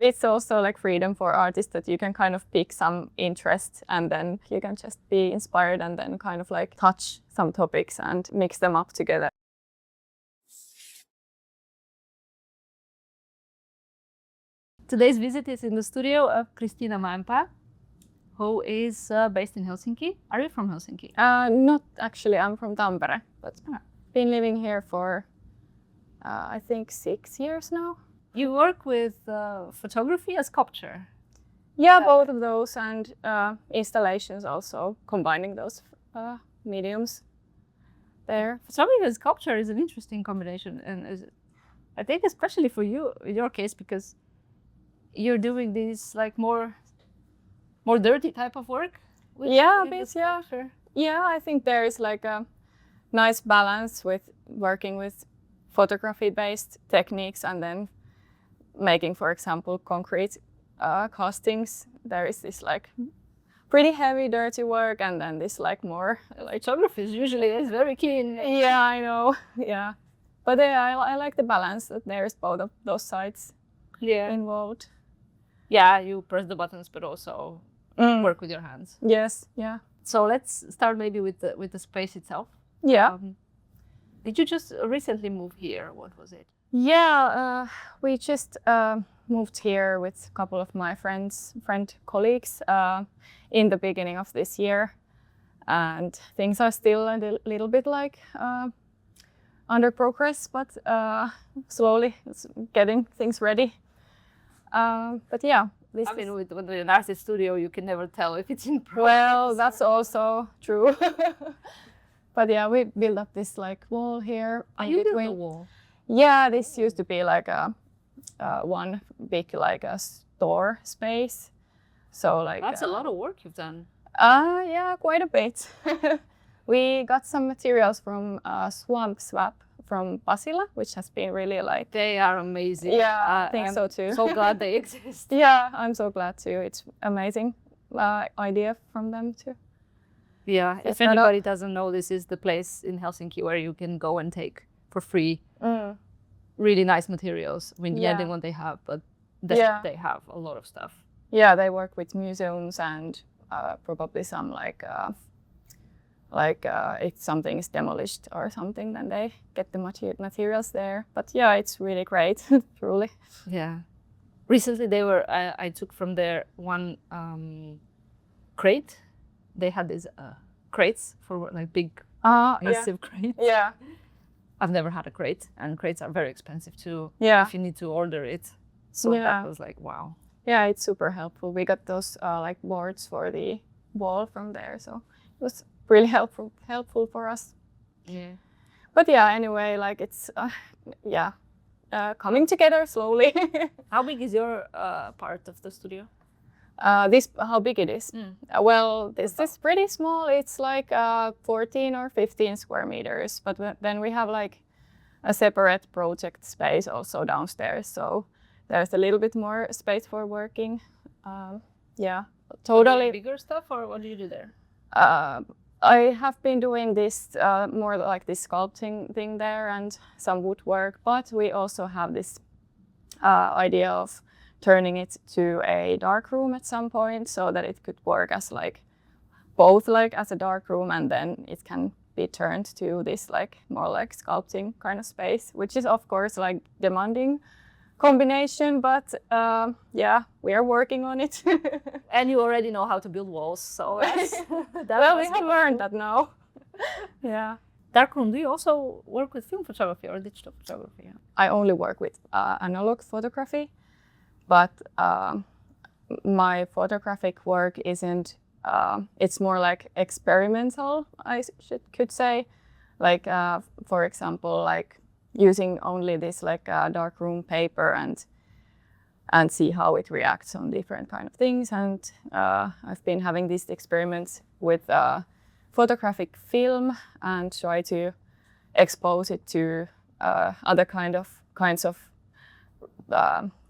It's also like freedom for artists that you can kind of pick some interest and then you can just be inspired and then kind of like touch some topics and mix them up together. Today's visit is in the studio of Kristiina Mäenpää, who is based in Helsinki. Are you from Helsinki? Not actually, I'm from Tampere, but been living here for I think 6 years now. You work with photography and sculpture. Yeah, both of those and installations also, combining those mediums there. Photography and sculpture is an interesting combination, and I think especially for you, in your case, because you're doing these like more dirty type of work. Yeah, a bit, yeah. Yeah, I think there is like a nice balance with working with photography-based techniques and then making, for example, concrete castings. There is this like pretty heavy, dirty work, and then this like more like photography usually is very keen. Yeah, I know. Yeah, but I like the balance that there is both of those sides involved. Yeah, you press the buttons, but also work with your hands. Yes, yeah. So let's start maybe with the space itself. Yeah. Did you just recently move here? What was it? Yeah, we just moved here with a couple of my colleagues in the beginning of this year, and things are still a little bit like under progress, but slowly getting things ready. But yeah, I mean, with an artist studio, you can never tell if it's in progress. Well, that's also true. But yeah, we built up this like wall here. You built a wall? Yeah, this used to be like a one big like a store space. So like that's a lot of work you've done. Yeah, quite a bit. We got some materials from Swamp Swap from Pasila, which has been really like... They are amazing. Yeah, I think so too. So glad they exist. Yeah, I'm so glad too. It's amazing idea from them too. Yeah, if anybody doesn't know, this is the place in Helsinki where you can go and take for free really nice materials. I mean, depending on what they have, but they have a lot of stuff. Yeah, they work with museums and probably some if something is demolished or something, then they get the materials there. But yeah, it's really great, truly. Yeah. Recently, I took from there one crate. They had these crates for like big, massive crates. Yeah. I've never had a crate, and crates are very expensive too. Yeah. If you need to order it. So that was like, wow. Yeah, it's super helpful. We got those like boards for the wall from there, so it was really helpful for us. Yeah. But yeah, anyway, like it's coming together slowly. How big is your part of the studio? How big it is? Well, this is pretty small. It's like 14 or 15 square meters. But then we have like a separate project space also downstairs. So there's a little bit more space for working. Yeah, totally. Bigger stuff, or what do you do there? I have been doing this more like this sculpting thing there and some woodwork. But we also have this idea of turning it to a dark room at some point so that it could work as like both like as a dark room, and then it can be turned to this like more like sculpting kind of space, which is of course like demanding combination, but yeah, we are working on it. And you already know how to build walls, so well, we have learned that now. Yeah. Darkroom, do you also work with film photography or digital photography? I only work with analog photography. But my photographic work isn't, it's more like experimental, I could say. Like, for example, like using only this like darkroom paper and see how it reacts on different kind of things. And I've been having these experiments with photographic film and try to expose it to other kinds of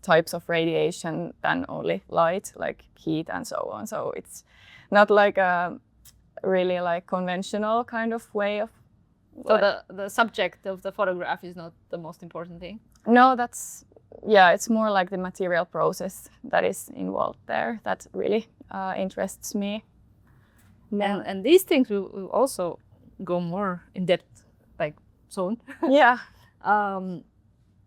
types of radiation than only light, like heat and so on. So it's not like a really like conventional kind of way of... So the subject of the photograph is not the most important thing? No, that's yeah, it's more like the material process that is involved there that really interests me. And these things will also go more in depth, like soon. Yeah.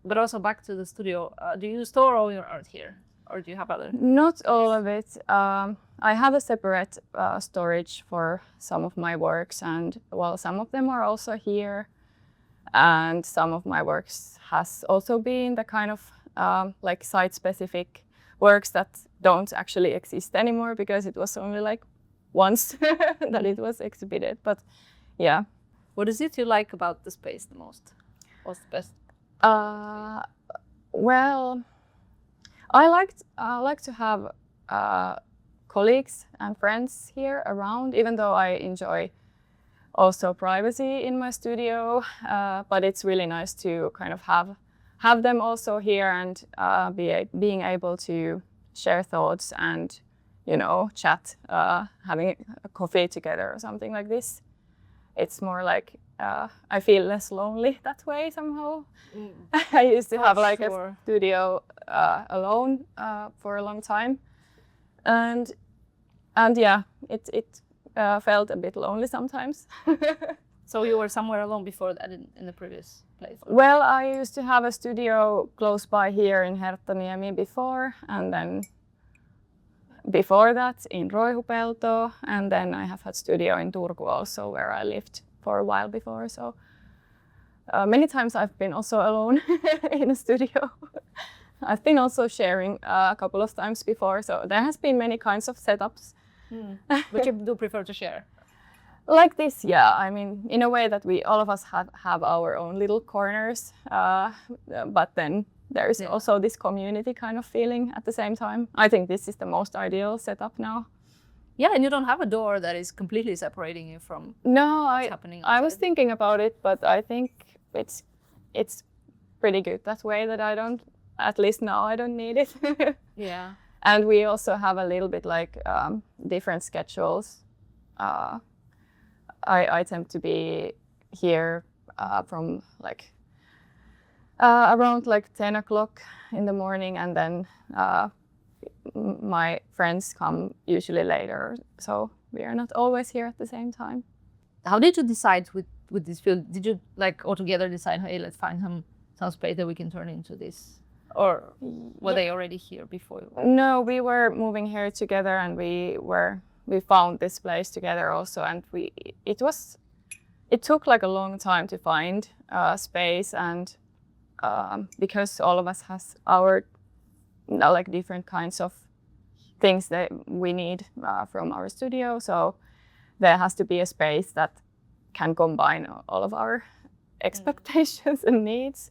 But also back to the studio. Do you store all your art here, or do you have other? Not all of it. I have a separate storage for some of my works, and well, some of them are also here, and some of my works has also been the kind of like site-specific works that don't actually exist anymore because it was only like once that it was exhibited. But yeah. What is it you like about the space the most? What's the best? Well, I like to have colleagues and friends here around, even though I enjoy also privacy in my studio. But it's really nice to kind of have them also here and being able to share thoughts and, you know, chat, having a coffee together or something like this. It's more like I feel less lonely that way somehow. I used to have like a studio alone for a long time, and yeah, it felt a bit lonely sometimes. So you were somewhere alone before that in the previous place? Well, I used to have a studio close by here in Herttoniemi before, and then before that in Roihupelto, and then I have had studio in Turku also, where I lived for a while before. So many times I've been also alone in a studio. I've been also sharing a couple of times before, so there has been many kinds of setups. But you do prefer to share? Like this, yeah. I mean, in a way that we all of us have our own little corners, but then there is also this community kind of feeling at the same time. I think this is the most ideal setup now. Yeah, and you don't have a door that is completely separating you from what's happening outside. I was thinking about it, but I think it's pretty good that way, that I don't, at least now I don't need it. Yeah. And we also have a little bit like different schedules. I tend to be here from like around like 10 o'clock in the morning, and then my friends come usually later, so we are not always here at the same time. How did you decide with this field? Did you like altogether decide, hey, let's find some space that we can turn into this? Or were they already here before? No, we were moving here together, and we found this place together also, and it took like a long time to find space, and because all of us has our like different kinds of things that we need from our studio, so there has to be a space that can combine all of our expectations and needs.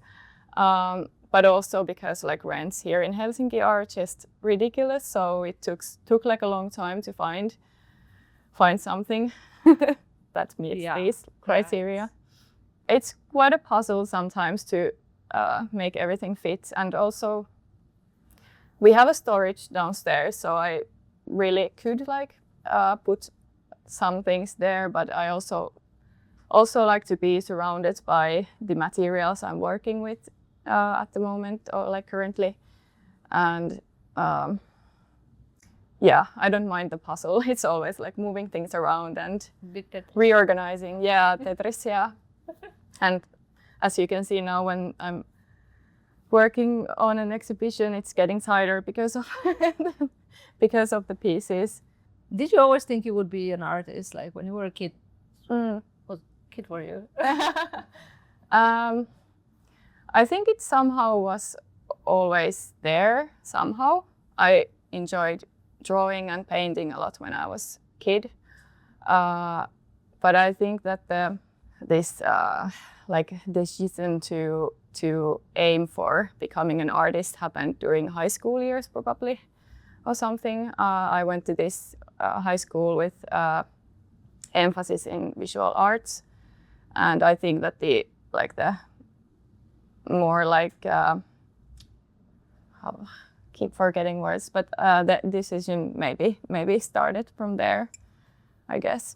But also because like rents here in Helsinki are just ridiculous, so it took like a long time to find something that meets these criteria. It's quite a puzzle sometimes to make everything fit, and also we have a storage downstairs, so I really could like put some things there, but I also like to be surrounded by the materials I'm working with at the moment, or like currently, and yeah, I don't mind the puzzle. It's always like moving things around and reorganizing. Yeah, Tetris, yeah. And as you can see now, when I'm working on an exhibition, it's getting tighter because of the pieces. Did you always think you would be an artist, like when you were a kid? What kid were you? I think it somehow was always there somehow. I enjoyed drawing and painting a lot when I was a kid. But I think that this like decision to aim for becoming an artist happened during high school years probably, or something. I went to this high school with emphasis in visual arts, and I think that the more like keep forgetting words, but the decision maybe started from there, I guess.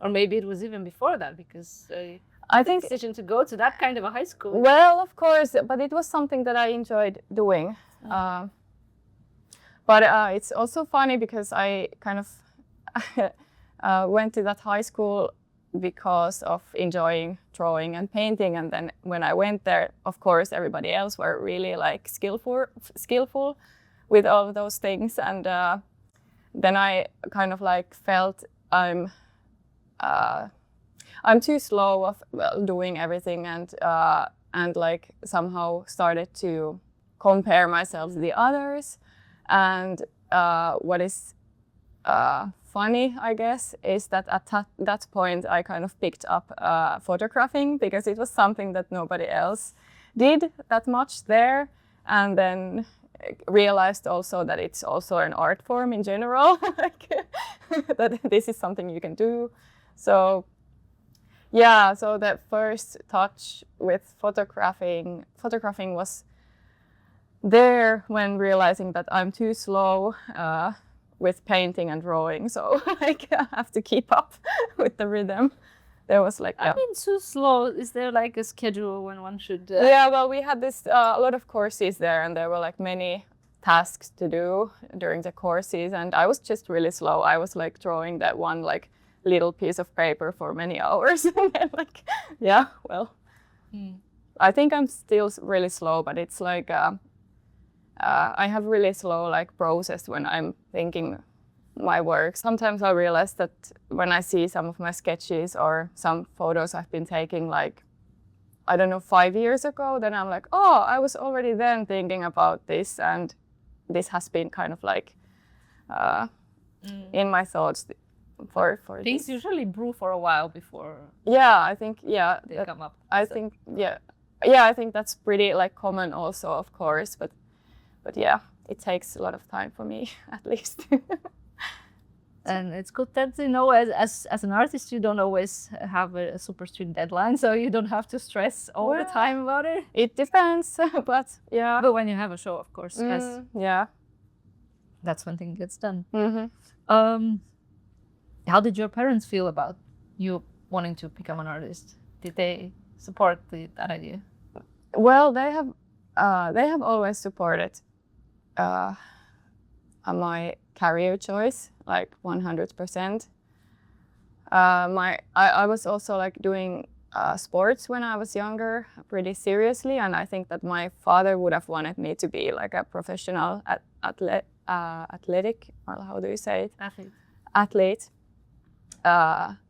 Or maybe it was even before that, because I think decision to go to that kind of a high school. Well, of course, but it was something that I enjoyed doing. But it's also funny because I kind of went to that high school because of enjoying drawing and painting, and then when I went there, of course, everybody else were really like skillful with all of those things, and then I kind of like felt I'm too slow of doing everything, and like somehow started to compare myself to the others. And what is funny, I guess, is that at that point I kind of picked up photographing because it was something that nobody else did that much there, and then realized also that it's also an art form in general, like, that this is something you can do. So yeah, so the first touch with photographing was there when realizing that I'm too slow with painting and drawing, so like, I have to keep up with the rhythm. There was like, I mean, too slow. Is there like a schedule when one should? Yeah, well, we had this a lot of courses there, and there were like many tasks to do during the courses, and I was just really slow. I was like drawing that one like little piece of paper for many hours, and then, like, yeah, well, I think I'm still really slow, but it's like I have really slow like process when I'm thinking my work. Sometimes I realize that when I see some of my sketches or some photos I've been taking like, I don't know, 5 years ago, then I'm like, oh, I was already then thinking about this, and this has been kind of like in my thoughts for things this. usually brew for a while before. Yeah, I think they come up. I think I think that's pretty like common also, of course, but yeah, it takes a lot of time for me at least. And it's good that, you know, as an artist, you don't always have a super strict deadline, so you don't have to stress all the time about it. It depends, but yeah. But when you have a show, of course, yeah, that's when things gets done. Mm-hmm. How did your parents feel about you wanting to become an artist? Did they support that idea? Well, they have always supported my career choice, like 100%. I was also like doing sports when I was younger, pretty seriously, and I think that my father would have wanted me to be like a professional athletic, or how do you say it? Athlete.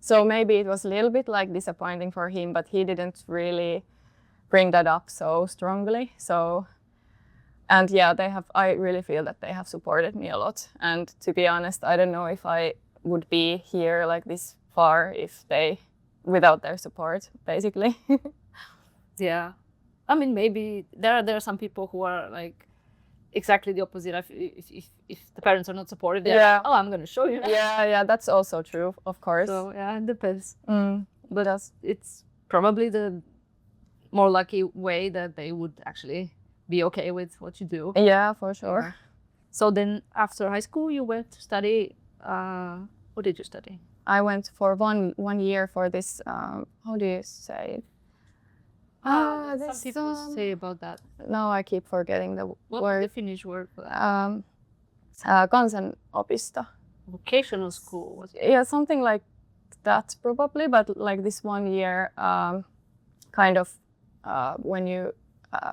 So maybe it was a little bit like disappointing for him, but he didn't really bring that up so strongly. So, and yeah, I really feel that they have supported me a lot. And to be honest, I don't know if I would be here like this far without their support, basically. Yeah, I mean, maybe there are some people who are like exactly the opposite. If the parents are not supportive, they're like, oh, I'm going to show you. Yeah, that's also true, of course. So yeah, it depends. But it's probably the more lucky way that they would actually be okay with what you do. Yeah, for sure. Yeah. So then after high school, you went to study. What did you study? I went for one year for this. How do you say it? Some people say about that. No, I keep forgetting the word. The Finnish word for that? Kansanopisto. Vocational school. Was it? Yeah, something like that probably. But like this 1 year, kind of when you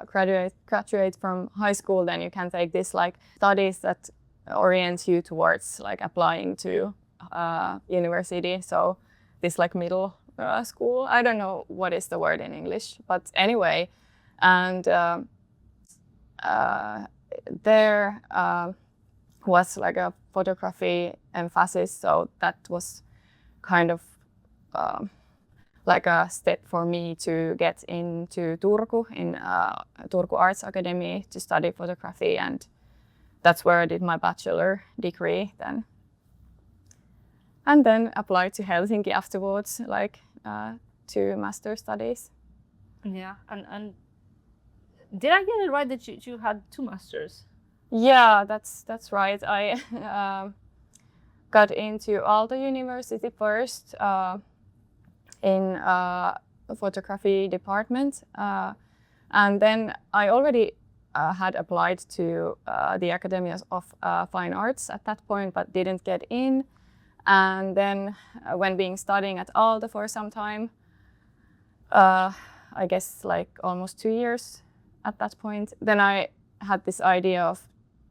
graduate from high school, then you can take this like studies that orient you towards like applying to university. So this like middle school. I don't know what is the word in English, but anyway, and there was like a photography emphasis, so that was kind of like a step for me to get into Turku in Turku Arts Academy to study photography, and that's where I did my bachelor degree then. And then applied to Helsinki afterwards, like to master studies. Yeah, and did I get it right that you had 2 masters? Yeah, that's right. I got into Aalto University first in photography department. And then I already had applied to the Academy of Fine Arts at that point, but didn't get in. And then when being studying at Aalto for some time, I guess like almost 2 years at that point, then I had this idea of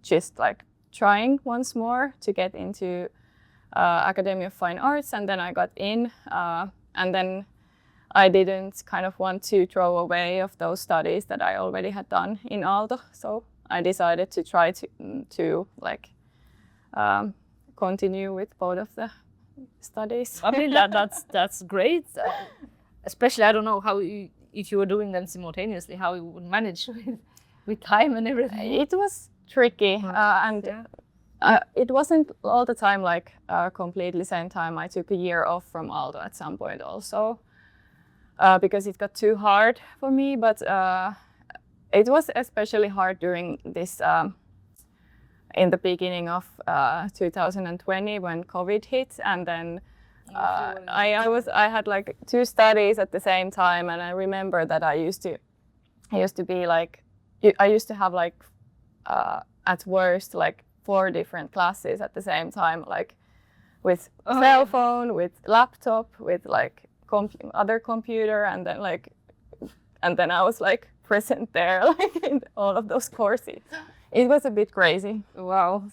just like trying once more to get into Academy of Fine Arts, and then I got in, and then I didn't kind of want to throw away of those studies that I already had done in Aalto, so I decided to try to like continue with both of the studies. I mean that's great. Especially I don't know how if you were doing them simultaneously, how you would manage with time and everything. It was tricky, and it wasn't all the time like completely same time. I took a year off from Aalto at some point also, because it got too hard for me. But it was especially hard during this in the beginning of 2020 when COVID hit, and then I had like 2 studies at the same time, and I remember that I used to be like I used to have like at worst like 4 different classes at the same time, like with cell phone, with laptop, with like other computer, and then I was like present there like in all of those courses. It was a bit crazy. Wow.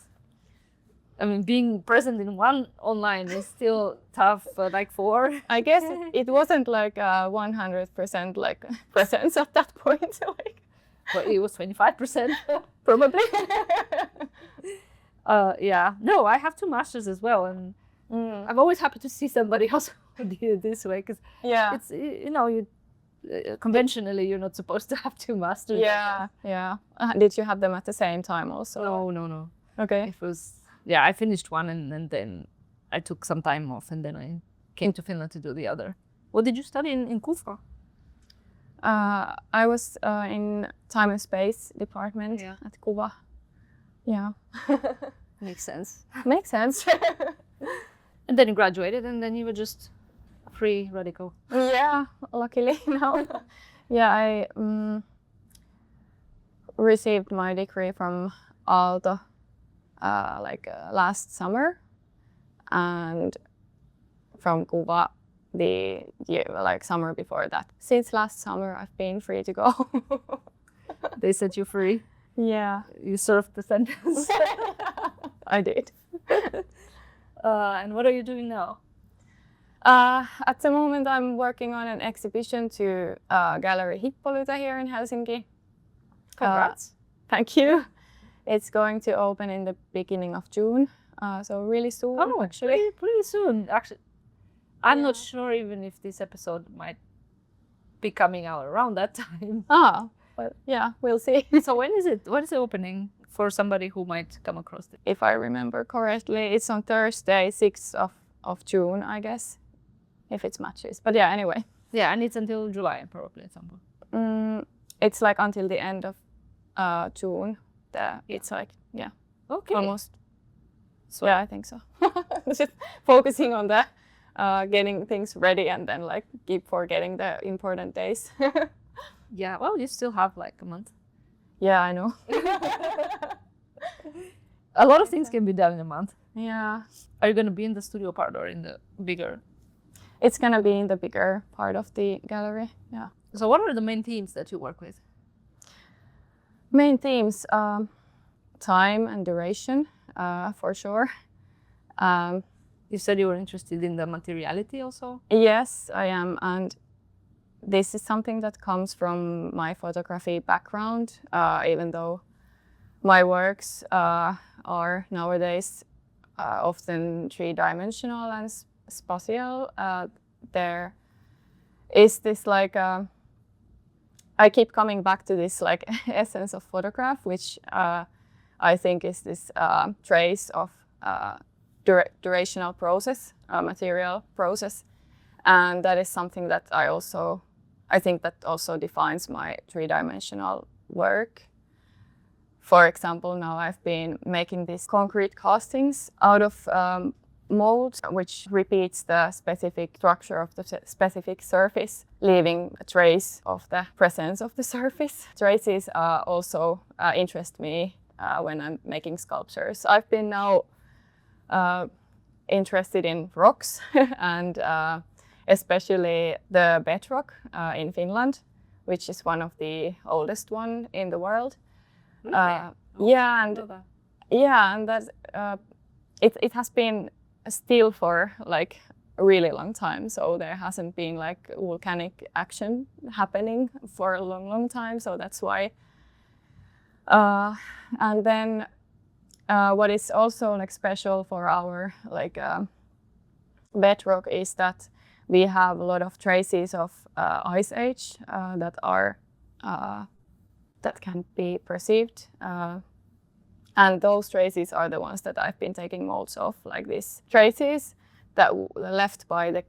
I mean, being present in one online is still tough, but like 4. I guess it wasn't like 100% like presence at that point. Like, but it was 25%. probably. Yeah. No, I have 2 masters as well, and I'm always happy to see somebody else who did it this way, because it's you conventionally you're not supposed to have 2 masters. Yeah. Did you have them at the same time also? No. Okay. It was I finished one and then I took some time off, and then I came to Finland to do the other. What did you study in Kufa? I was in time and space department at Kuva. Yeah. Makes sense. Makes sense. And then you graduated, and then you were just free radical. Yeah, luckily no. I received my degree from Aalto last summer, and from Kuva the summer before that. Since last summer, I've been free to go. They set you free. Yeah, you served the sentence. I did. And what are you doing now? At the moment, I'm working on an exhibition to Gallery Hippolyta here in Helsinki. Congrats. Thank you. It's going to open in the beginning of June, so really soon. Oh, actually, pretty soon. Actually, I'm not sure even if this episode might be coming out around that time. But yeah, we'll see. So when is it? When is the opening for somebody who might come across it? If I remember correctly, it's on Thursday, 6th of June, I guess, if it matches. But yeah, anyway. Yeah, and it's until July probably at some point. It's like until the end of June. It's like, okay, almost. So yeah, I think so. Just focusing on the getting things ready, and then like keep forgetting the important days. Yeah, well, you still have like a month. Yeah, I know. A lot of things can be done in a month. Yeah. Are you going to be in the studio part or in the bigger? It's going to be in the bigger part of the gallery. Yeah. So what are the main themes that you work with? Main themes, time and duration, for sure. You said you were interested in the materiality also? Yes, I am. And this is something that comes from my photography background, even though my works are nowadays often 3-dimensional and spatial. There is this like, I keep coming back to this like essence of photograph, which I think is this trace of durational process, material process. And that is something that I think that also defines my 3-dimensional work. For example, now I've been making these concrete castings out of mold, which repeats the specific structure of the specific surface, leaving a trace of the presence of the surface. Traces also interest me when I'm making sculptures. I've been now interested in rocks and especially the bedrock in Finland, which is one of the oldest one in the world. Really? And that it has been still for like a really long time. So there hasn't been like volcanic action happening for a long time. So that's why. And then what is also like special for our like bedrock is that we have a lot of traces of ice age that are that can be perceived. And those traces are the ones that I've been taking molds of, like these traces that left by the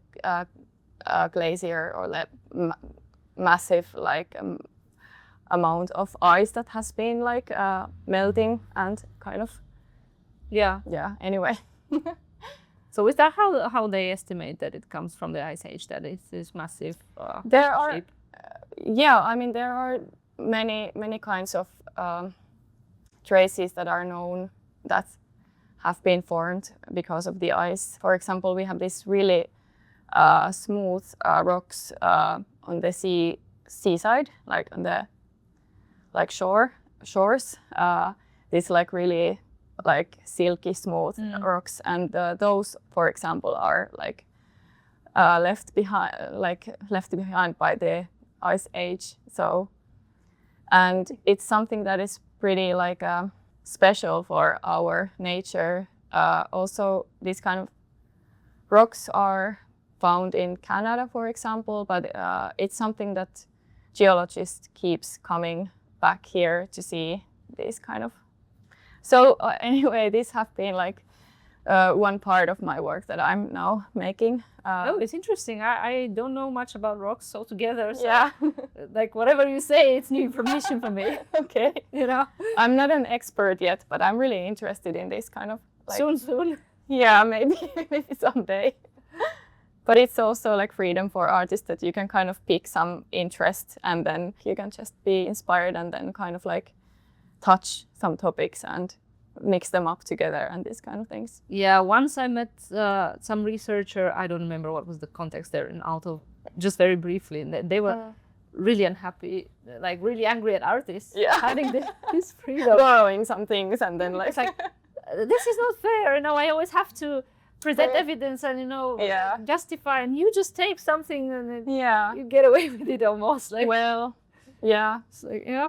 glacier or massive like amount of ice that has been like melting and kind of anyway. So is that how they estimate that it comes from the ice age, that it's this massive there are shape? I mean there are many kinds of traces that are known that have been formed because of the ice. For example, we have this really smooth rocks on the seaside, like on the like shores. This like really like silky smooth rocks, and those, for example, are like left behind by the ice age. So, and it's something that is pretty like special for our nature. Also, these kind of rocks are found in Canada, for example, but it's something that geologists keeps coming back here to see these kind of. So anyway, these have been like one part of my work that I'm now making. Oh, it's interesting. I don't know much about rocks altogether. So Yeah. like whatever you say, it's new information for me. Okay. You know, I'm not an expert yet, but I'm really interested in this kind of. Like, soon. Yeah, maybe someday. But it's also like freedom for artists that you can kind of pick some interest and then you can just be inspired and then kind of like touch some topics and mix them up together and these kind of things. Yeah, once I met some researcher, I don't remember what was the context there in Aalto, just very briefly, and they were really unhappy, like really angry at artists having this freedom. Borrowing some things and then like... It's like, this is not fair, you know, I always have to present evidence and, you know, justify, and you just take something and you get away with it almost. Like, well, yeah. So, yeah.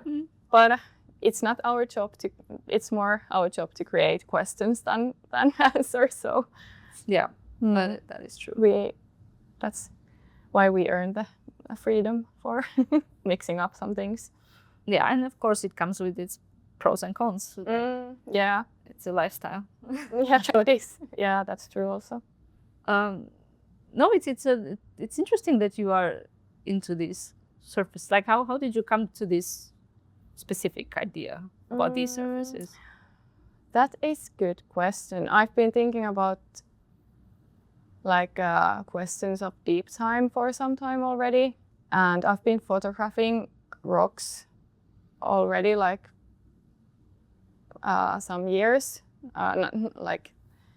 But it's not our job to, it's more our job to create questions than answers. So yeah, that is true. That's why we earn the freedom for mixing up some things. Yeah, and of course it comes with its pros and cons. Yeah, it's a lifestyle. Yeah, it is. Yeah, that's true also. No, it's interesting that you are into this surface. Like how did you come to this specific idea about these surfaces? That is a good question. I've been thinking about like questions of deep time for some time already, and I've been photographing rocks already like some years, like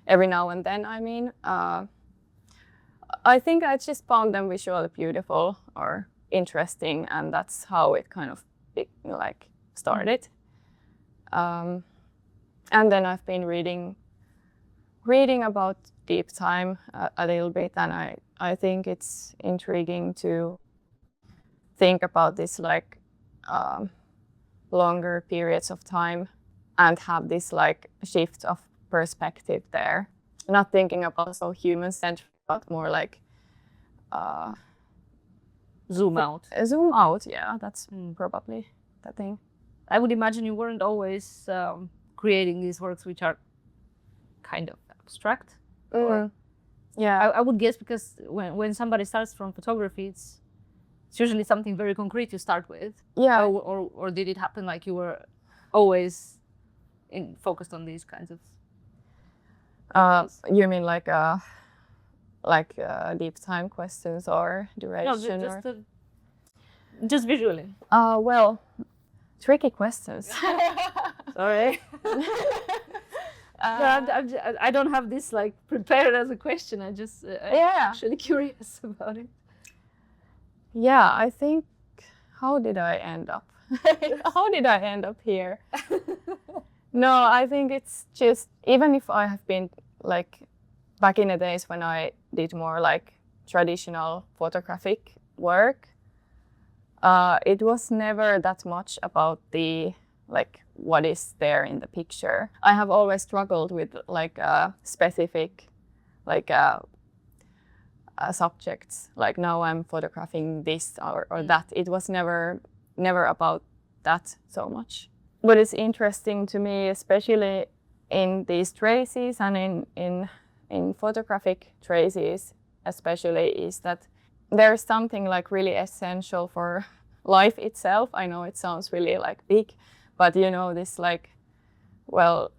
every now and then. I mean, I think I just found them visually beautiful or interesting, and that's how it kind of like started. And then I've been reading about deep time a little bit, and I think it's intriguing to think about this like longer periods of time and have this like shift of perspective there. Not thinking about so human-centric, but more like zoom out. Zoom out, yeah, that's probably the thing. I would imagine you weren't always creating these works which are kind of abstract. Or, yeah, I would guess, because when somebody starts from photography, it's usually something very concrete you start with. Yeah. Or did it happen like you were always focused on these kinds of? You mean like deep time questions or duration? No, just visually. Well, tricky questions. Sorry. I don't have this like prepared as a question. I'm actually curious about it. Yeah, I think, how did I end up? How did I end up here? No, I think it's just, even if I have been like back in the days when I did more like traditional photographic work, it was never that much about the like what is there in the picture. I have always struggled with like specific like subjects. Like now I'm photographing this or that. It was never about that so much. What is interesting to me, especially in these traces and in photographic traces especially, is that there's something like really essential for life itself. I know it sounds really like big, but you know, this like, well,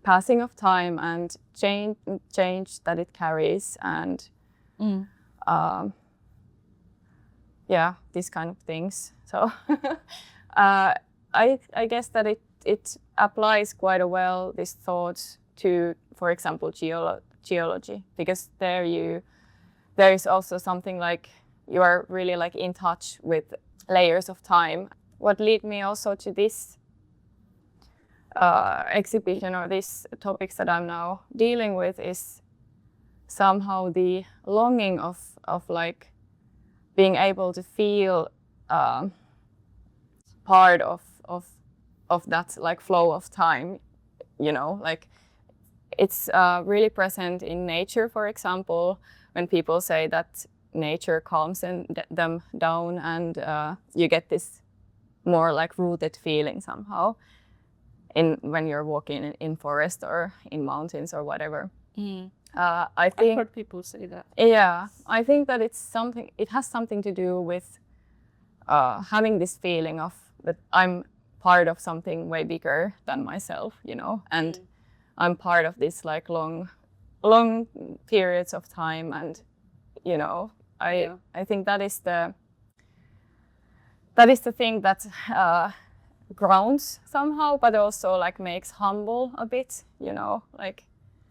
passing of time and change that it carries, and yeah, these kind of things. So I guess that it applies quite well, this thought, to, for example, geology, because there is also something like you are really like in touch with layers of time. What led me also to this exhibition or these topics that I'm now dealing with is somehow the longing of like being able to feel part of that like flow of time, you know, like it's really present in nature, for example, when people say that nature calms them down, and you get this more like rooted feeling somehow when you're walking in forest or in mountains or whatever. I think I've heard people say that. Yeah, I think that it has something to do with having this feeling of that I'm part of something way bigger than myself, you know, and I'm part of this like long periods of time, and you know, I think that is the thing that grounds somehow, but also like makes humble a bit, you know, like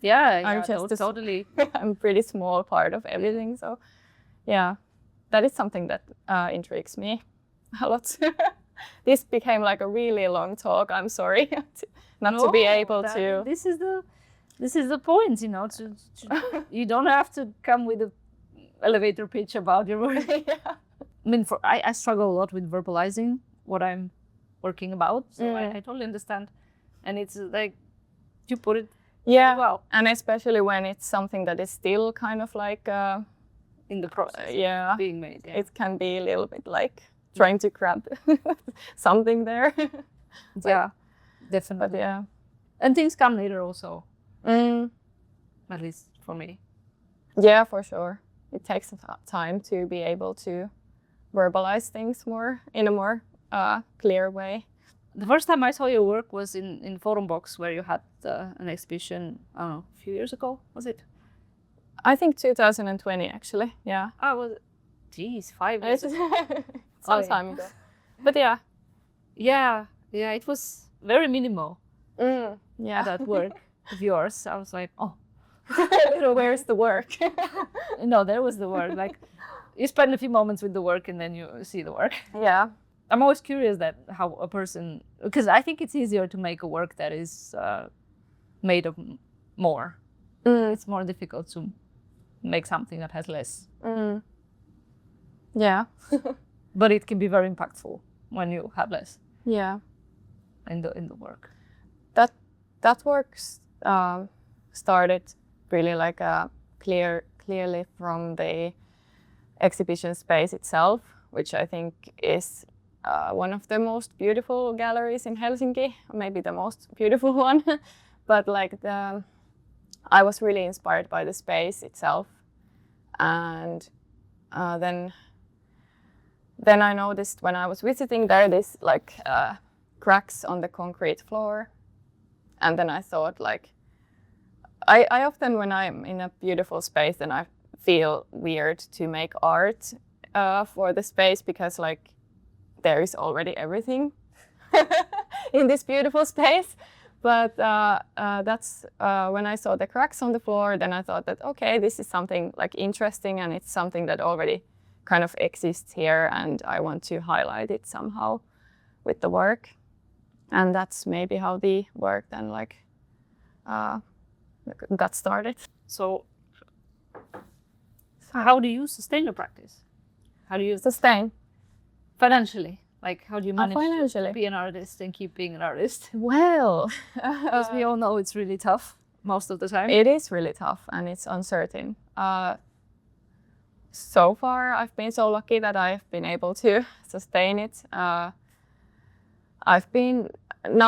I'm just totally. I'm pretty small part of everything, so yeah, that is something that intrigues me a lot. This became like a really long talk. I'm sorry to be able to. This is the point, you know. You don't have to come with an elevator pitch about your work. Yeah. I mean, I struggle a lot with verbalizing what I'm working about, so I totally understand. And it's like you put it well, and especially when it's something that is still kind of like in the process, being made. Yeah. It can be a little bit like trying to grab something there. Yeah, definitely. But yeah, and things come later also. At least for me. Yeah, for sure. It takes time to be able to verbalize things more in a more clear way. The first time I saw your work was in Forum Box, where you had an exhibition, I don't know, a few years ago, was it? I think 2020, actually, yeah. I was, 5 years ago. Some time ago. But yeah. Yeah, it was very minimal, that work of yours. I was like, oh. Where's the work? No, there was the work. Like, you spend a few moments with the work and then you see the work. Yeah. I'm always curious that how a person, because I think it's easier to make a work that is made of more. It's more difficult to make something that has less. Yeah. But it can be very impactful when you have less. Yeah. In the work. That work started really like clearly from the exhibition space itself, which I think is one of the most beautiful galleries in Helsinki, maybe the most beautiful one. But like I was really inspired by the space itself, and then I noticed when I was visiting there this like cracks on the concrete floor, and then I thought like I often, when I'm in a beautiful space, then I feel weird to make art for the space, because like there is already everything in this beautiful space. But that's when I saw the cracks on the floor, then I thought that, okay, this is something like interesting, and it's something that already kind of exists here, and I want to highlight it somehow with the work. And that's maybe how the work then like got started. So how do you sustain your practice? How do you Sustain financially? Like, how do you manage to financially? be an artist and keep being an artist? Well, Because we all know it's really tough most of the time. it is really tough and it's uncertain. So far, I've been so lucky that I've been able to sustain it. Now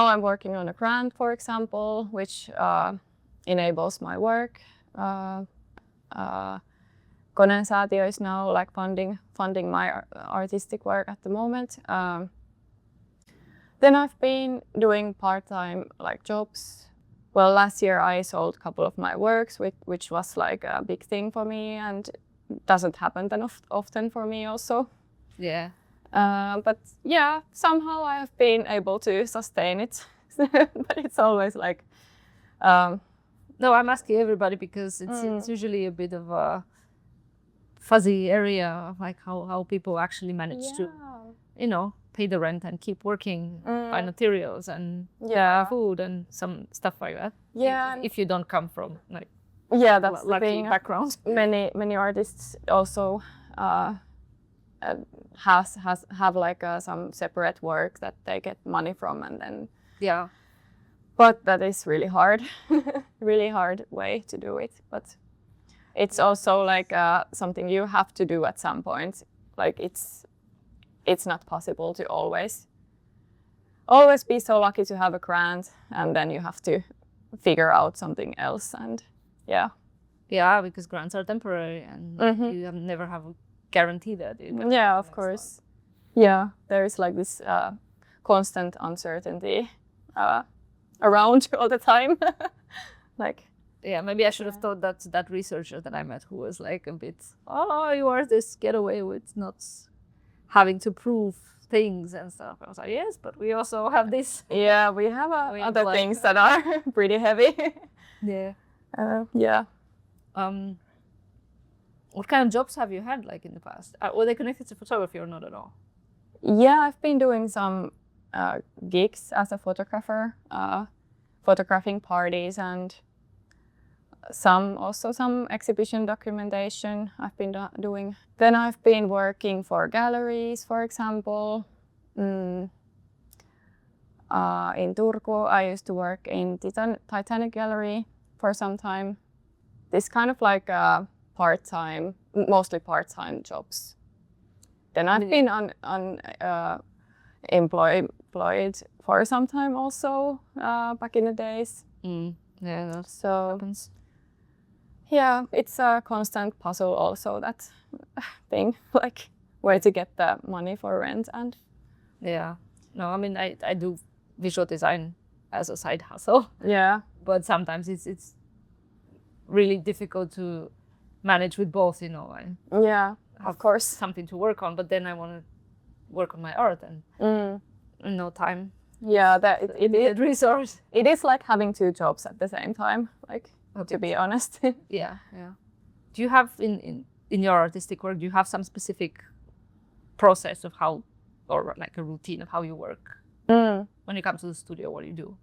I'm working on a grant, for example, which enables my work. Konensaatio is now like funding my artistic work at the moment. Then I've been doing part-time like jobs. Well, last year I sold a couple of my works, which was like a big thing for me, and doesn't happen that often for me also. Yeah. But yeah, somehow I have been able to sustain it. But it's always like... No, I'm asking everybody because it's usually a bit of a fuzzy area of like how people actually manage to, you know, pay the rent and keep working, buy materials and food and some stuff like that. Yeah. If you don't come from like that's the lucky thing. background. Many artists also have like some separate work that they get money from, and then but that is really hard. Really hard way to do it, but it's also like something you have to do at some point. Like it's not possible to always be so lucky to have a grant, and then you have to figure out something else. And because grants are temporary, and you never have a guarantee that of course there is like this constant uncertainty around all the time. Like maybe I should have thought that researcher that I met who was like a bit, you artists get away with not having to prove things and stuff. I was like, yes, but we also have this. Yeah, we have other things that are pretty heavy. What kind of jobs have you had like in the past? Were they connected to photography or not at all? Yeah, I've been doing some gigs as a photographer, photographing parties, and some exhibition documentation I've been doing. Then I've been working for galleries, for example. In Turku, I used to work in Titanic Gallery for some time. This kind of like mostly part-time jobs. Then I've been employed for some time also back in the days. Yeah, that happens. Yeah, it's a constant puzzle also, that thing, like where to get the money for rent. And no, I mean I do visual design as a side hustle. But sometimes it's really difficult to manage with both, you know. Of course, something to work on, but then I want to work on my art and no time. It resource. It is like having two jobs at the same time, like to be honest. Yeah. Do you have in your artistic work, do you have some specific process of how, or like a routine of how you work when it comes to the studio? What do you do?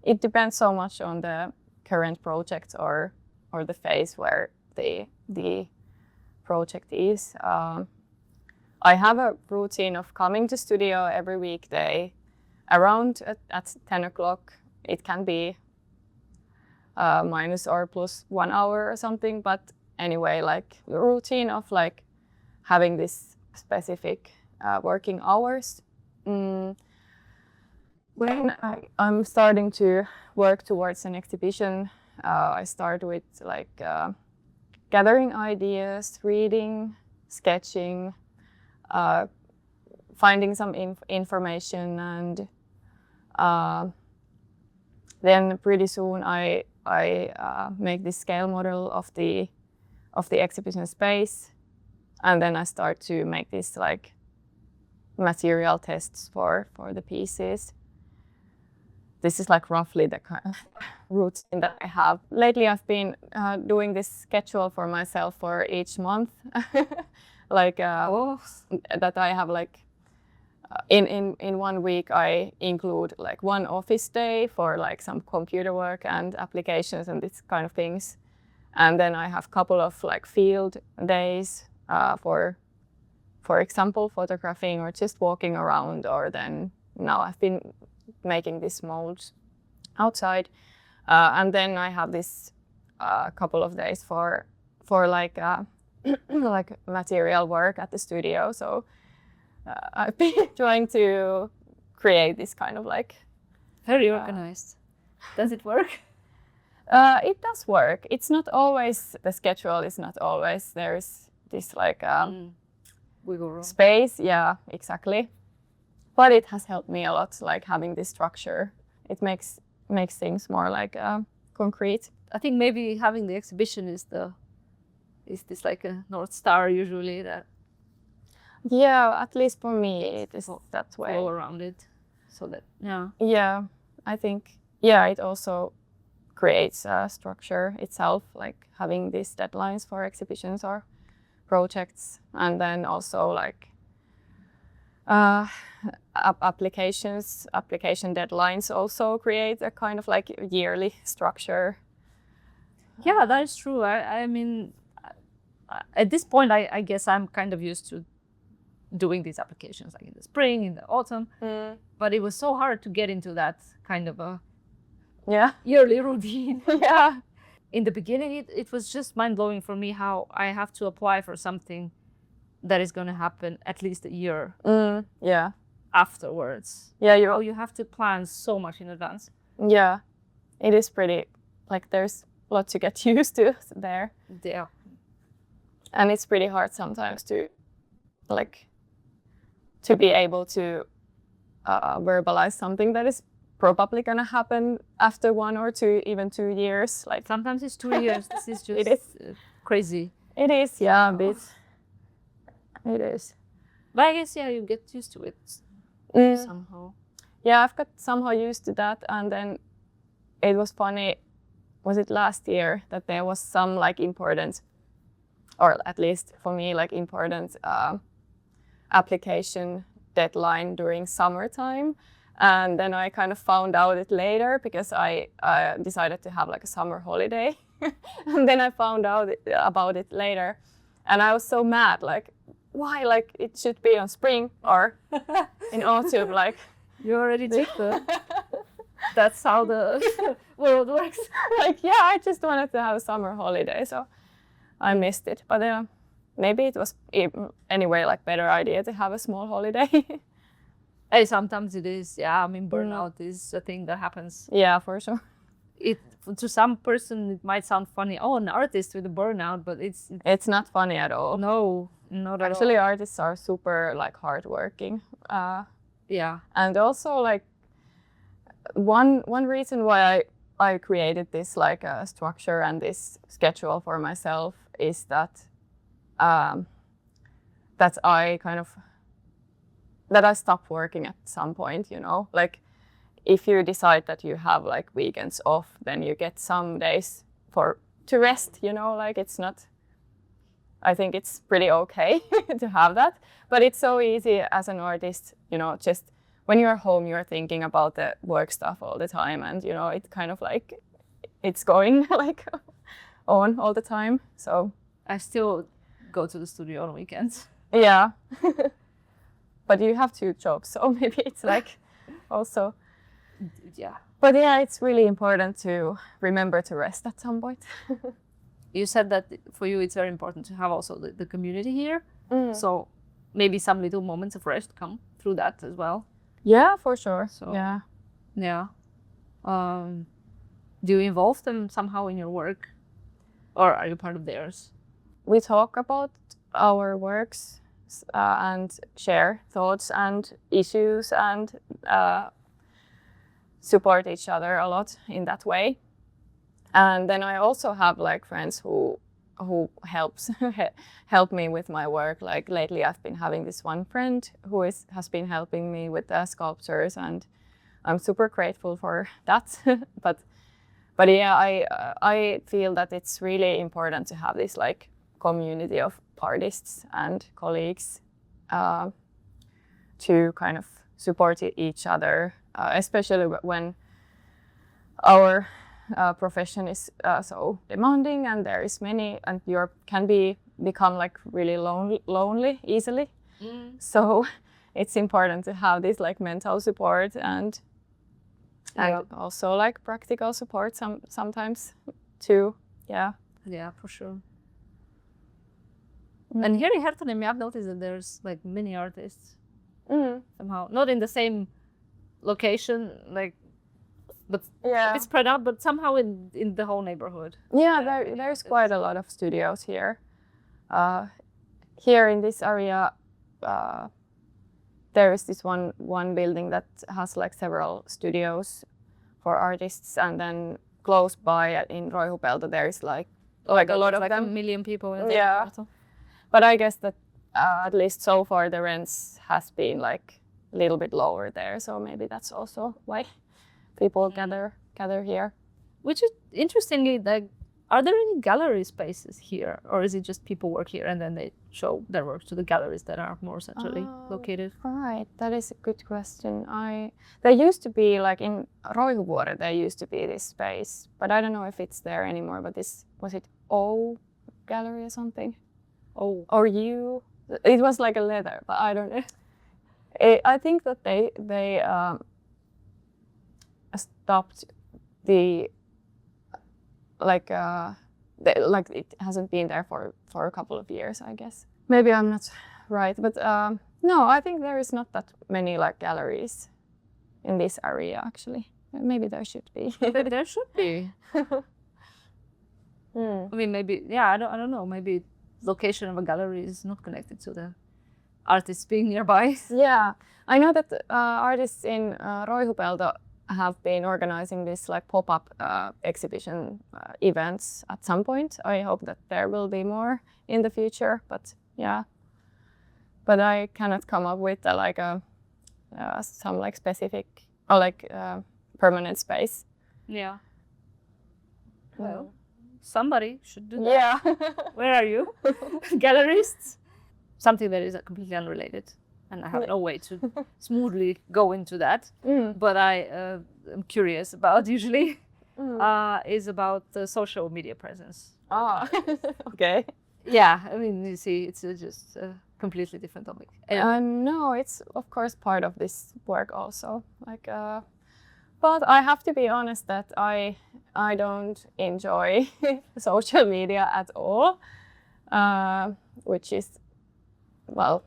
It depends so much on the current project or the phase where the project is. I have a routine of coming to studio every weekday around at 10 o'clock. It can be minus or plus 1 hour or something, but anyway, like the routine of like having this specific working hours. When I'm starting to work towards an exhibition, I start with like gathering ideas, reading, sketching, finding some information, and then pretty soon I I make this scale model of the exhibition space, and then I start to make these like material tests for the pieces. This is like roughly the kind of routine that I have. Lately, I've been doing this schedule for myself for each month, like that I have like in 1 week I include like 1 office day for like some computer work and applications and this kind of things, and then I have a couple of like field days for example photographing or just walking around, or then now I've been making these molds outside, and then I have this couple of days for like like material work at the studio. So I've been trying to create this kind of like very organized. Does it work? It does work. It's not always, the schedule is not always, there's this like wiggle room. Space. Yeah, exactly. But it has helped me a lot, like having this structure. It makes things more like concrete. I think maybe having the exhibition is this like a North Star usually that. Yeah, at least for me it is that way. All around it, so that Yeah, I think it also creates a structure itself, like having these deadlines for exhibitions or projects, and then also like application deadlines also create a kind of like yearly structure. Yeah, that is true. I mean, at this point, I guess I'm kind of used to doing these applications like in the spring, in the autumn. But it was so hard to get into that kind of a yearly routine. Yeah. In the beginning, it was just mind-blowing for me how I have to apply for something that is going to happen at least a year afterwards. Yeah, you have to plan so much in advance. Yeah, it is pretty, like there's a lot to get used to there. Yeah. And it's pretty hard sometimes to be able to verbalize something that is probably going to happen after 1 or 2, even 2 years. Like sometimes it's 2 years. This is just it is. Crazy. It is, yeah, a bit. It is. But I guess, you get used to it somehow. Yeah, I've got somehow used to that. And then it was funny, was it last year, that there was some like important, or at least for me, like important application deadline during summertime. And then I kind of found out it later because I decided to have like a summer holiday. And then I found out about it later. And I was so mad, like, why? Like, it should be on spring or in autumn, like. You already took that's how the world works. Like, yeah, I just wanted to have a summer holiday, so I missed it. But maybe it was anyway like better idea to have a small holiday. Hey, sometimes it is. Yeah, I mean, burnout is a thing that happens. Yeah, for sure. To some person it might sound funny. Oh, an artist with a burnout, but it's not funny at all. No, not at all. Actually, artists are super like hardworking. Yeah. And also like one reason why I created this like structure and this schedule for myself is that I stop working at some point, you know, like if you decide that you have like weekends off, then you get some days to rest, you know, like it's not, I think it's pretty okay to have that, but it's so easy as an artist, you know, just when you're home, you're thinking about the work stuff all the time, and, you know, it kind of like, it's going like on all the time, so. I still go to the studio on weekends. Yeah. But you have 2 jobs, so maybe it's like also. Yeah. But yeah, it's really important to remember to rest at some point. You said that for you it's very important to have also the community here. So maybe some little moments of rest come through that as well. Yeah, for sure. So, yeah. Yeah. Do you involve them somehow in your work? Or are you part of theirs? We talk about our works and share thoughts and issues and support each other a lot in that way. And then I also have like friends who help me with my work. Like lately I've been having this one friend who has been helping me with the sculptures, and I'm super grateful for that. but yeah, I feel that it's really important to have this like community of artists and colleagues to kind of support each other, especially when our profession is so demanding and there is many, and you can become like really lonely easily. So it's important to have this like mental support and also like practical support sometimes too. Yeah, for sure. And here in Herttoniemi, I've noticed that there's like many artists somehow, not in the same location, like, but it's spread out, but somehow in the whole neighborhood. Yeah, there's quite a lot of studios here. Here in this area, there is this one building that has like several studios for artists, and then close by in Roihupelto there is like a lot of like them. 1 million people in there. But I guess that at least so far the rents has been like a little bit lower there, so maybe that's also why people gather here. Which is interestingly, like, are there any gallery spaces here, or is it just people work here and then they show their work to the galleries that are more centrally located? Right, that is a good question. There used to be like in Roihuvuori, there used to be this space, but I don't know if it's there anymore. But was it O Gallery or something? Or you? It was like a letter, but I don't know. I think that they stopped the like it hasn't been there for a couple of years, I guess. Maybe I'm not right, but no, I think there is not that many like galleries in this area actually. Maybe there should be. Maybe there should be. I mean, maybe I don't know. Maybe location of a gallery is not connected to the artists being nearby. Yeah, I know that artists in Roihupelto have been organizing this like pop-up exhibition events at some point. I hope that there will be more in the future, but I cannot come up with some like specific or like permanent space. Yeah. Well, somebody should do that. Yeah. Where are you? Gallerists? Something that is completely unrelated, and I have no way to smoothly go into that. But I am curious about usually is about the social media presence. Okay. Yeah, I mean, you see, it's just a completely different topic. No, it's of course part of this work also. Like, but I have to be honest that I don't enjoy social media at all, which is, well,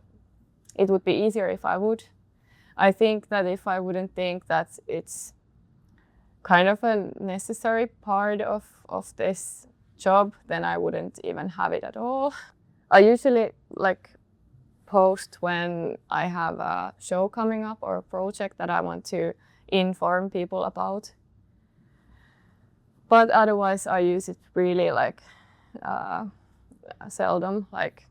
it would be easier if I would. I think that if I wouldn't think that it's kind of a necessary part of this job, then I wouldn't even have it at all. I usually like post when I have a show coming up or a project that I want to inform people about. But otherwise I use it really like seldom, like,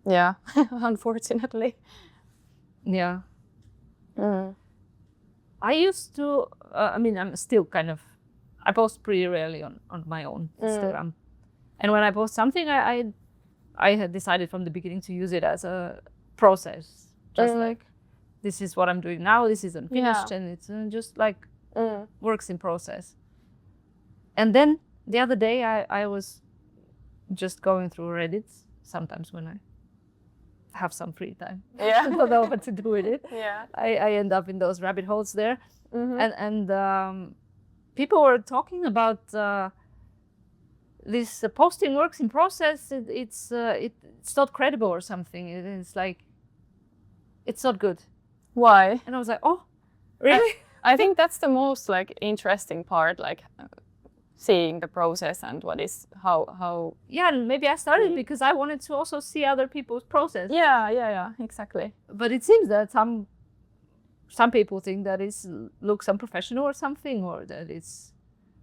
yeah, unfortunately. Yeah. I used to, I mean, I'm still kind of, I post pretty rarely on my own Instagram. And when I post something, I had decided from the beginning to use it as a process. Just like, this is what I'm doing now, this is unfinished, and it's just like works in process. And then the other day, I was just going through Reddit, sometimes when I have some free time. Yeah. I don't know what to do with it. Yeah. I end up in those rabbit holes there. And people were talking about this posting works in process. It's not credible or something. It's like, it's not good. Why? And I was like, oh, really? I think that's the most like interesting part, like seeing the process and what is how. Yeah, and maybe I started because I wanted to also see other people's process. Yeah, exactly. But it seems that some people think that it looks unprofessional or something, or that it's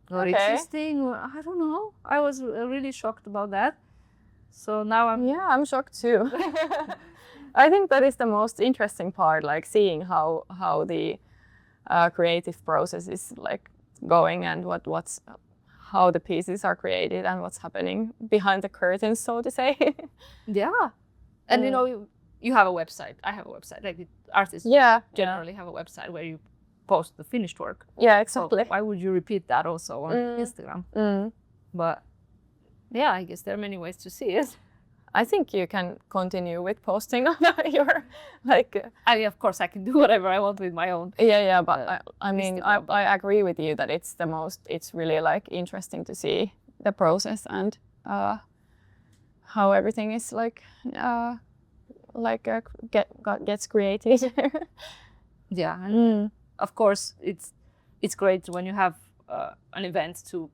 not existing. Or, I don't know. I was really shocked about that. So now I'm shocked too. I think that is the most interesting part, like seeing how the creative process is like going and how the pieces are created and what's happening behind the curtains, so to say. Yeah. And you know, you have a website. I have a website. Like artists generally have a website where you post the finished work. Yeah, exactly. So why would you repeat that also on Instagram? But yeah, I guess there are many ways to see it. I think you can continue with posting on your like. I mean, of course, I can do whatever I want with my own. Yeah, but I mean, I agree with you that it's really like interesting to see the process and how everything is like gets created. Yeah, and of course, it's great when you have an event to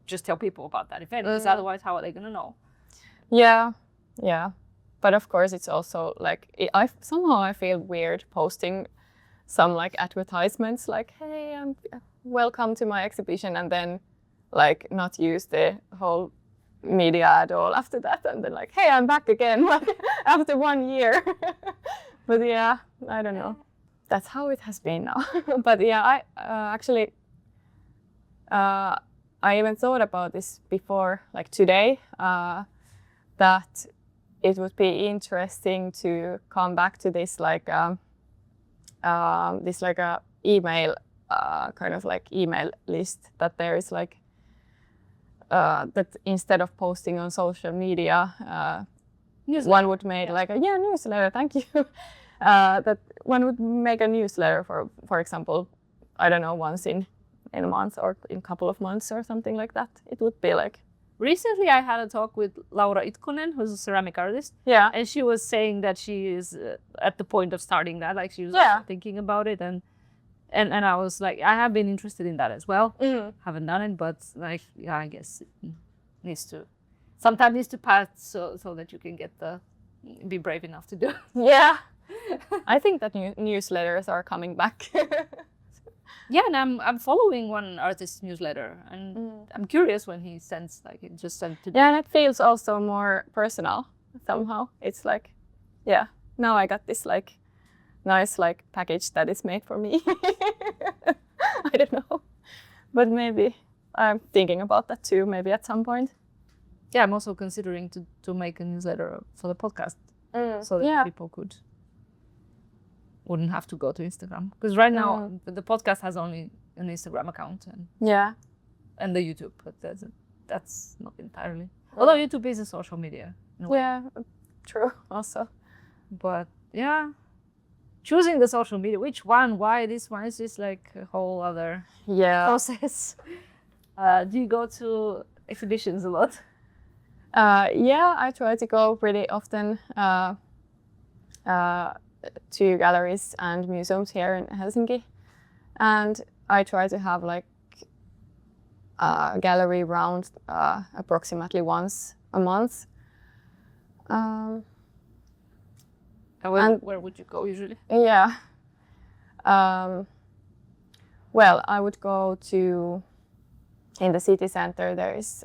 just tell people about that event, because otherwise, how are they gonna know? Yeah, but of course it's also like I feel weird posting some like advertisements like, hey, welcome to my exhibition, and then like not use the whole media at all after that, and then like, hey, I'm back again like after 1 year. But yeah, I don't know. That's how it has been now. But yeah, I actually I even thought about this before, like today, that it would be interesting to come back to this like a email kind of like email list, that there is like that instead of posting on social media, one would make like a newsletter. Thank you. That one would make a newsletter for example, I don't know, once in a month or in a couple of months or something like that. It would be like. Recently, I had a talk with Laura Itkonen, who's a ceramic artist. Yeah. And she was saying that she is at the point of starting that. Like she was thinking about it, and I was like, I have been interested in that as well. Haven't done it, but like, yeah, I guess it sometimes needs to pass so that you can be brave enough to do it. Yeah. I think that newsletters are coming back. Yeah, and I'm following one artist's newsletter, and I'm curious when he sends, like, it just sent to. Yeah, and it feels also more personal somehow. It's like, yeah, now I got this like nice like package that is made for me. I don't know, but maybe I'm thinking about that too. Maybe at some point. Yeah, I'm also considering to make a newsletter for the podcast, so that people wouldn't have to go to Instagram, because right now the podcast has only an Instagram account and the YouTube, but that's not entirely. Although YouTube is a social media. Yeah, true. Also, but yeah, choosing the social media, which one, why this one, is just like a whole other process. Do you go to exhibitions a lot? Yeah, I try to go pretty often. To galleries and museums here in Helsinki, and I try to have like a gallery round approximately once a month. And where would you go usually? Yeah. Well, I would go to, in the city center there is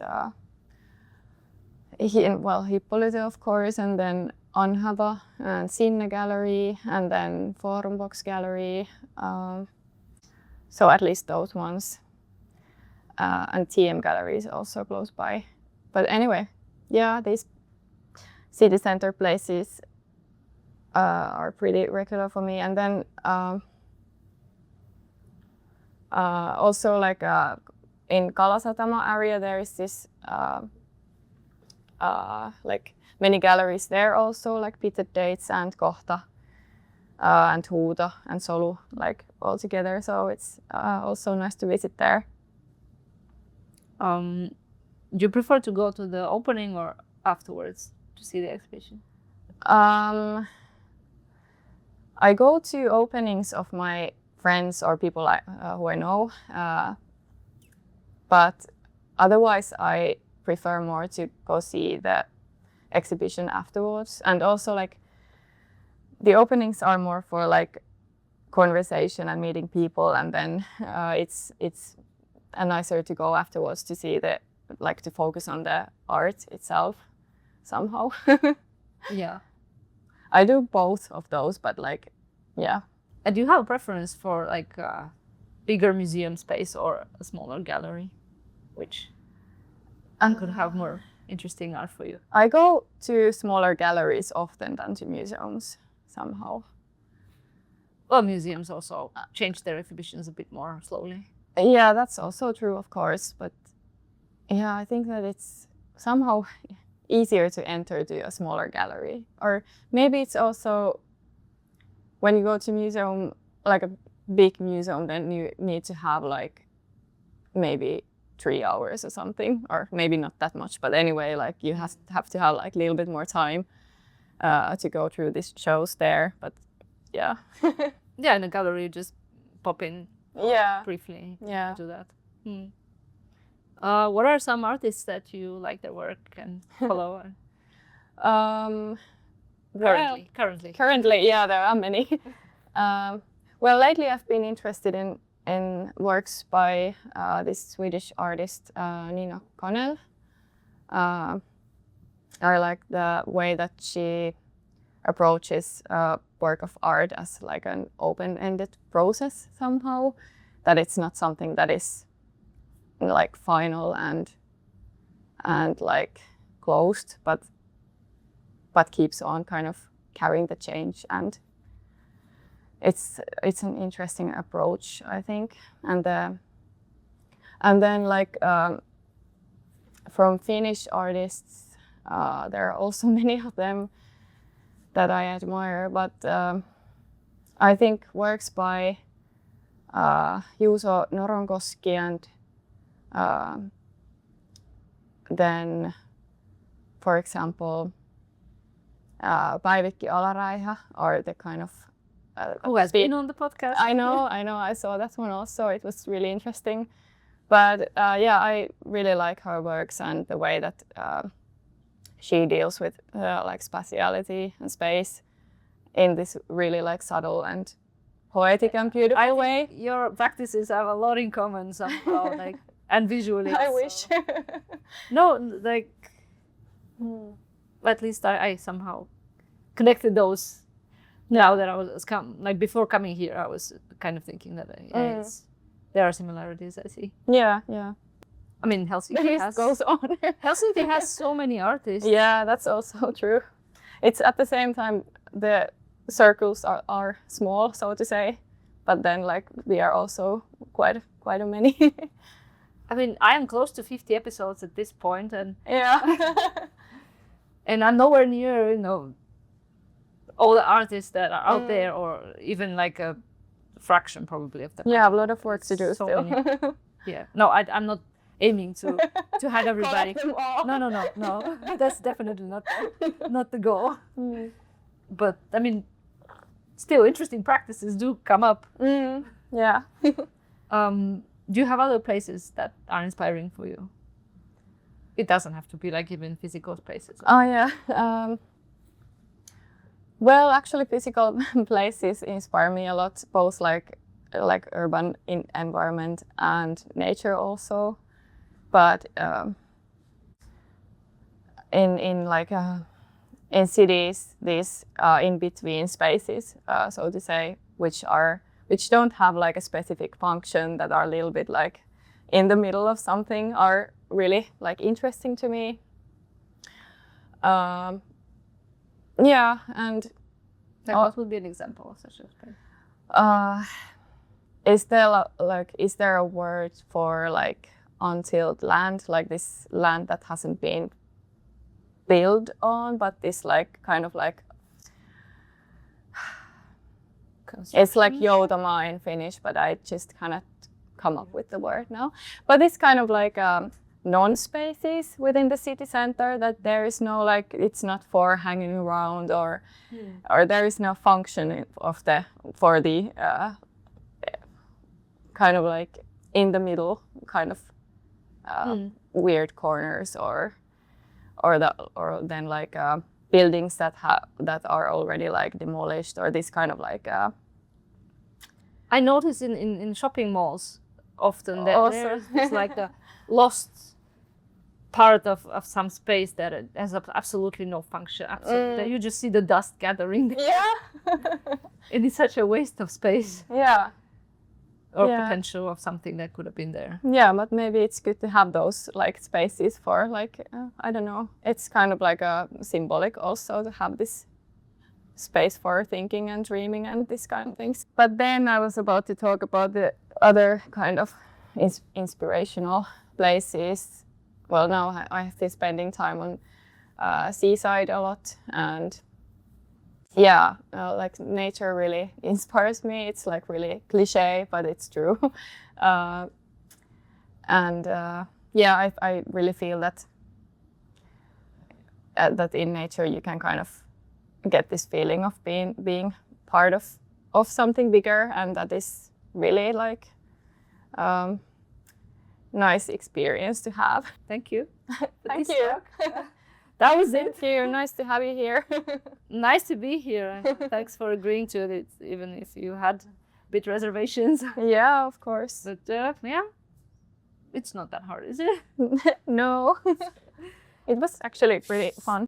Hippolyte, of course, and then Anhava and Sinne Gallery, and then Forum Box Gallery. So at least those ones. And TM Gallery is also close by. But anyway, yeah, these city center places are pretty regular for me. And then also like in Kalasatama area, there is this like many galleries there also, like Pitted Dates and Kohta and Huuto and Solu, like all together. So it's also nice to visit there. Do you prefer to go to the opening or afterwards to see the exhibition? I go to openings of my friends or people who I know, but otherwise I prefer more to go see the exhibition afterwards. And also like the openings are more for like conversation and meeting people, and then it's nicer to go afterwards to see to focus on the art itself somehow. Yeah. I do both of those, but yeah. And do you have a preference for like a bigger museum space or a smaller gallery, which could have more interesting art for you? I go to smaller galleries often than to museums somehow. Well, museums also change their exhibitions a bit more slowly. Yeah, that's also true, of course. But yeah, I think that it's somehow easier to enter to a smaller gallery. Or maybe it's also when you go to museum, like a big museum, then you need to have like maybe 3 hours or something, or maybe not that much. But anyway, like you have to have like a little bit more time to go through these shows there. But yeah. Yeah, in a gallery, you just pop in briefly. Yeah. Do that. What are some artists that you like their work and follow? Currently, yeah, there are many. Well, lately I've been interested in works by this Swedish artist Nina Connell. I like the way that she approaches work of art as like an open-ended process somehow, that it's not something that is like final and like closed, but keeps on kind of carrying the change, and it's an interesting approach, I think. And then like from Finnish artists, there are also many of them that I admire, but I think works by Juuso Noronkoski and then, for example, Päivikki Alaraiha are the kind of who has been on the podcast. I know. I saw that one also. It was really interesting. But yeah, I really like her works and the way that she deals with like spatiality and space in this really like subtle and poetic and beautiful way. Your practices have a lot in common somehow, like and visually. I wish. No, like at least I somehow connected those. Now that I was before coming here, I was kind of thinking that there are similarities. I see. Yeah. I mean, Helsinki goes on. Helsinki has so many artists. Yeah, that's also true. It's at the same time the circles are small, so to say, but then like we are also quite a many. I mean, I am close to 50 episodes at this point, and yeah, and I'm nowhere near all the artists that are out there, or even like a fraction probably of them. Yeah, a lot of work to do so still. Yeah, no, I'm not aiming to have everybody. No. That's definitely not the goal. But I mean, still interesting practices do come up. Yeah. Do you have other places that are inspiring for you? It doesn't have to be like even physical spaces. Oh yeah. Well, actually, physical places inspire me a lot, both like urban environment and nature also. But in cities, these in between spaces, so to say, which don't have like a specific function, that are a little bit like in the middle of something, are really like interesting to me. Yeah, and what would be an example of such a space? Is there a word for like untilled land, like this land that hasn't been built on, but this like kind of like it's like joutama in Finnish, but I just cannot come up with the word now. But it's kind of like non-spaces within the city center, that there is no like, it's not for hanging around or there is no function for the kind of like in the middle kind of weird corners or then like buildings that are already like demolished, or this kind of like I notice in shopping malls often. Also. It's like the lost part of some space that it has absolutely no function. Absolutely, you just see the dust gathering. Yeah. And it's such a waste of space. Yeah. Or potential of something that could have been there. Yeah, but maybe it's good to have those like spaces for like I don't know. It's kind of like a symbolic also to have this space for thinking and dreaming and this kind of things. But then I was about to talk about the other kind of inspirational places. Well, now I have been spending time on seaside a lot, and yeah, like nature really inspires me. It's like really cliche, but it's true. Yeah, I really feel that that in nature you can kind of get this feeling of being part of something bigger, and that is really like nice experience to have. Thank you. Thank you. That was it. Thank you. Nice to have you here. Nice to be here. Thanks for agreeing to it, even if you had a bit reservations. Yeah, of course. But yeah, it's not that hard, is it? No. It was actually really fun.